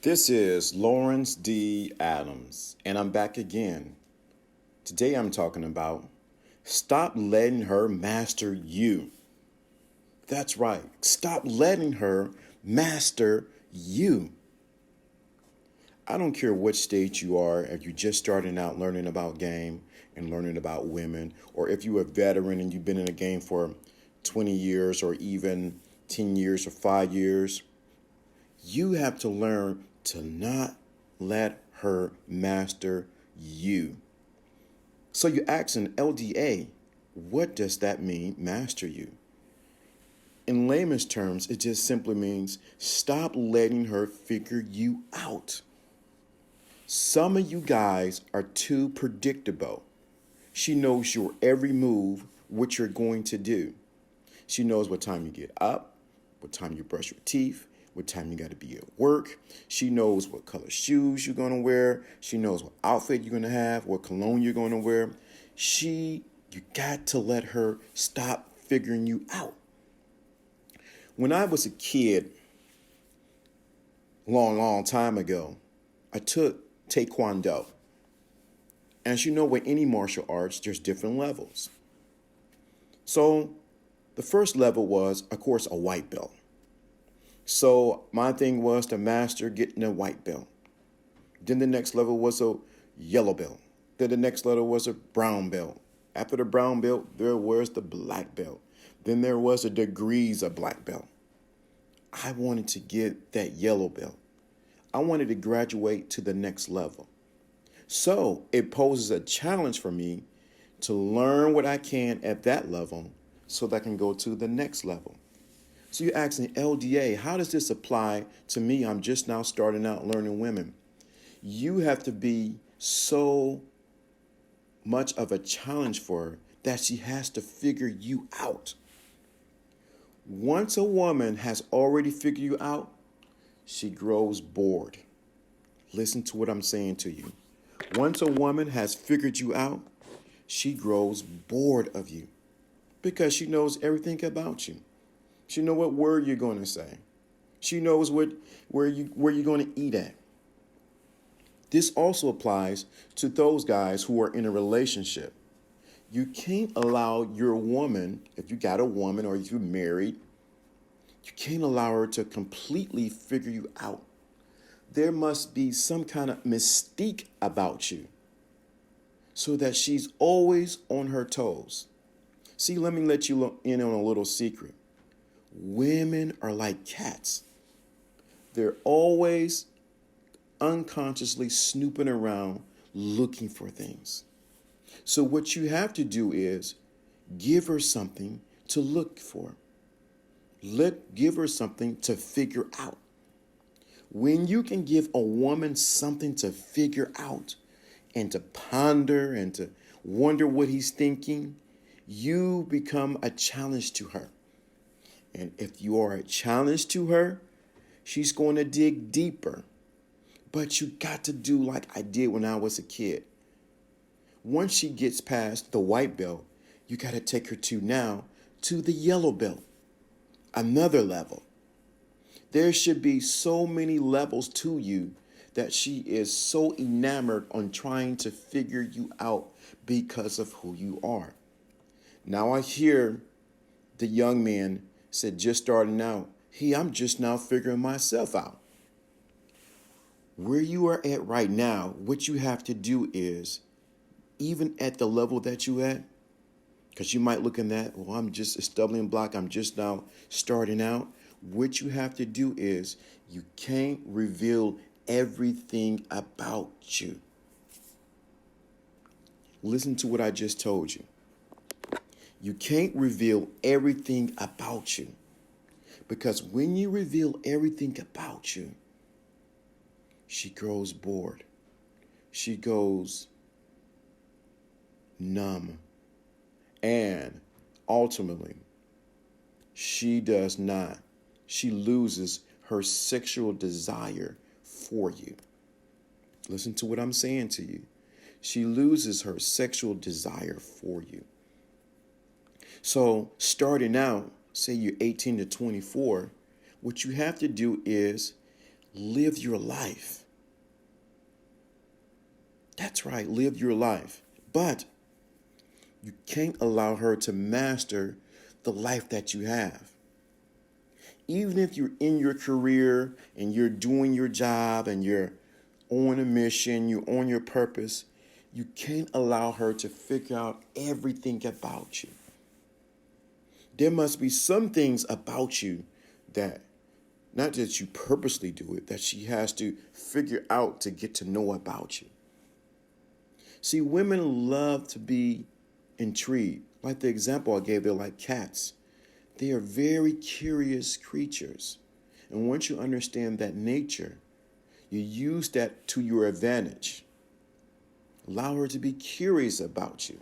This is Lawrence D. Adams, and I'm back again. Today I'm talking about stop letting her master you. That's right, stop letting her master you. I don't care what stage you are, if you're just starting out learning about game and learning about women, or if you're a veteran and you've been in the game for 20 years or even 10 years or 5 years, you have to learn to not let her master you. So you ask an LDA, what does that mean, master you? In layman's terms, it just simply means stop letting her figure you out. Some of you guys are too predictable. She knows your every move, what you're going to do. She knows what time you get up, what time you brush your teeth, what time you got to be at work. She knows what color shoes you're going to wear. She knows what outfit you're going to have, what cologne you're going to wear. You got to let her stop figuring you out. When I was a kid, long time ago, I took Taekwondo. As you know, with any martial arts, there's different levels. So the first level was, of course, a white belt. So my thing was to master getting a white belt. Then the next level was a yellow belt. Then the next level was a brown belt. After the brown belt, there was the black belt. Then there was the degrees of black belt. I wanted to get that yellow belt. I wanted to graduate to the next level. So it poses a challenge for me to learn what I can at that level so that I can go to the next level. So you're asking LDA, how does this apply to me? I'm just now starting out learning women. You have to be so much of a challenge for her that she has to figure you out. Once a woman has already figured you out, she grows bored. Listen to what I'm saying to you. Once a woman has figured you out, she grows bored of you because she knows everything about you. She knows what word you're going to say. She knows where you're going to eat at. This also applies to those guys who are in a relationship. You can't allow your woman, if you got a woman or if you're married, you can't allow her to completely figure you out. There must be some kind of mystique about you so that she's always on her toes. See, let me let you in on a little secret. Women are like cats. They're always unconsciously snooping around looking for things. So what you have to do is give her something to look for. Give her something to figure out. When you can give a woman something to figure out and to ponder and to wonder what he's thinking, you become a challenge to her. And if you are a challenge to her, she's going to dig deeper. But you got to do like I did when I was a kid. Once she gets past the white belt, you got to take her to the yellow belt, another level. There should be so many levels to you that she is so enamored on trying to figure you out because of who you are. Now I hear the young man said, just starting out, I'm just now figuring myself out. Where you are at right now, what you have to do is, even at the level that you at, because you might look in that, well, I'm just a stumbling block, I'm just now starting out. What you have to do is, you can't reveal everything about you. Listen to what I just told you. You can't reveal everything about you. Because when you reveal everything about you, she grows bored. She goes numb. And ultimately, she does not. She loses her sexual desire for you. Listen to what I'm saying to you. She loses her sexual desire for you. So starting out, say you're 18 to 24, what you have to do is Live your life. That's right, live your life. But you can't allow her to master the life that you have. Even if you're in your career and you're doing your job and you're on a mission, you're on your purpose, you can't allow her to figure out everything about you. There must be some things about you that, not that you purposely do it, that she has to figure out to get to know about you. See, women love to be intrigued. Like the example I gave, they're like cats. They are very curious creatures. And once you understand that nature, you use that to your advantage. Allow her to be curious about you.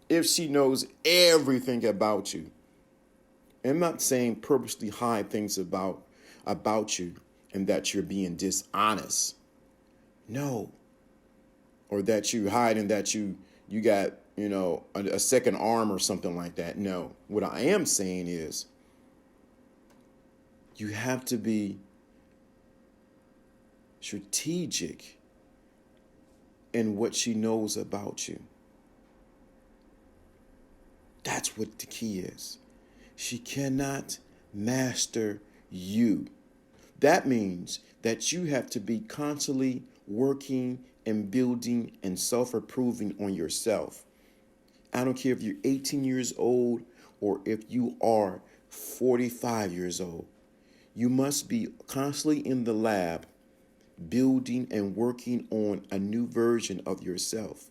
If she knows everything about you, I'm not saying purposely hide things about you and that you're being dishonest. No. Or that you hide and that you got, a second arm or something like that. No. What I am saying is you have to be strategic in what she knows about you. That's what the key is. She cannot master you. That means that you have to be constantly working and building and self-improving on yourself. I don't care if you're 18 years old or if you are 45 years old. You must be constantly in the lab building and working on a new version of yourself.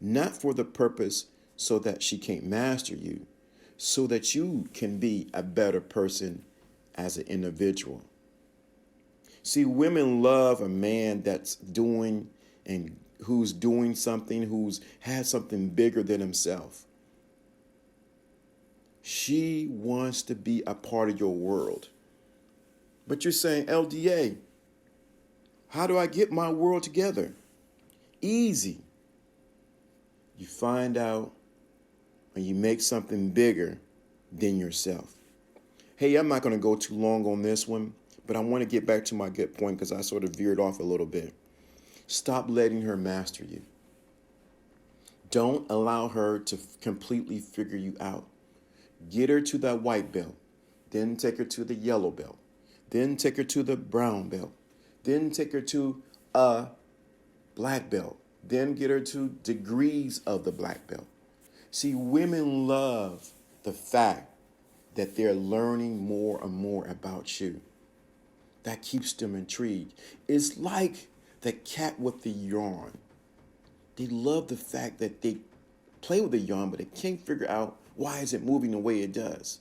Not for the purpose so that she can't master you, so that you can be a better person as an individual. See, women love a man that's doing and who's doing something, who's had something bigger than himself. She wants to be a part of your world. But you're saying, LDA, how do I get my world together? Easy. You find out and you make something bigger than yourself. Hey, I'm not going to go too long on this one, but I want to get back to my good point because I sort of veered off a little bit. Stop letting her master you. Don't allow her to completely figure you out. Get her to that white belt, then take her to the yellow belt, then take her to the brown belt, then take her to a black belt, then get her to degrees of the black belt. See, women love the fact that they're learning more and more about you. That keeps them intrigued. It's like the cat with the yarn. They love the fact that they play with the yarn, but they can't figure out why is it moving the way it does.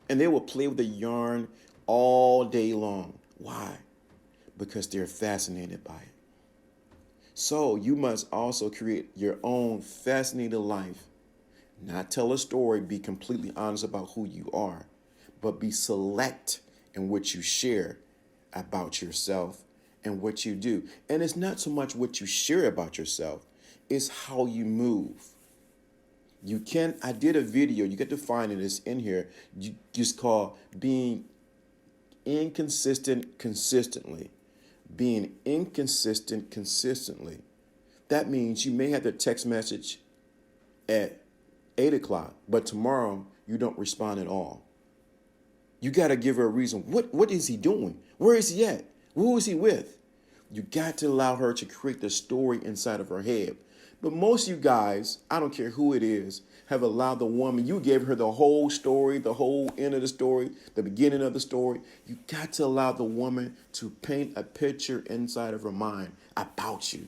And they will play with the yarn all day long. Why? Because they're fascinated by it. So you must also create your own fascinating life. Not tell a story, be completely honest about who you are, but be select in what you share about yourself and what you do. And it's not so much what you share about yourself, it's how you move. I did a video, you get to find it, it's in here, you just call being inconsistent consistently. Being inconsistent consistently. That means you may have the text message at 8 o'clock, but tomorrow you don't respond at all. You got to give her a reason. What is he doing? Where is he at? Who is he with? You got to allow her to create the story inside of her head. But most of you guys, I don't care who it is, have allowed the woman, you gave her the whole story, the whole end of the story, the beginning of the story. You got to allow the woman to paint a picture inside of her mind about you.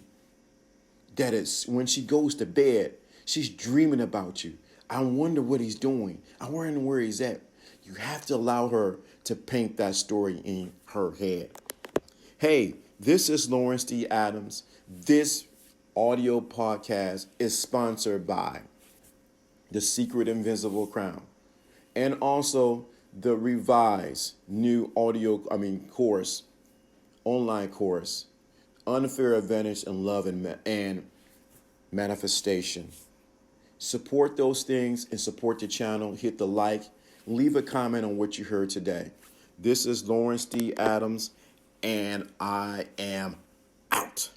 That is, when she goes to bed, she's dreaming about you. I wonder what he's doing. I wonder where he's at. You have to allow her to paint that story in her head. Hey, this is Lawrence D. Adams. This audio podcast is sponsored by The Secret Invisible Crown and also the revised new online course, Unfair Advantage in Love and Manifestation. Support those things and support the channel. Hit the like. Leave a comment on what you heard today. This is Lawrence D. Adams, and I am out.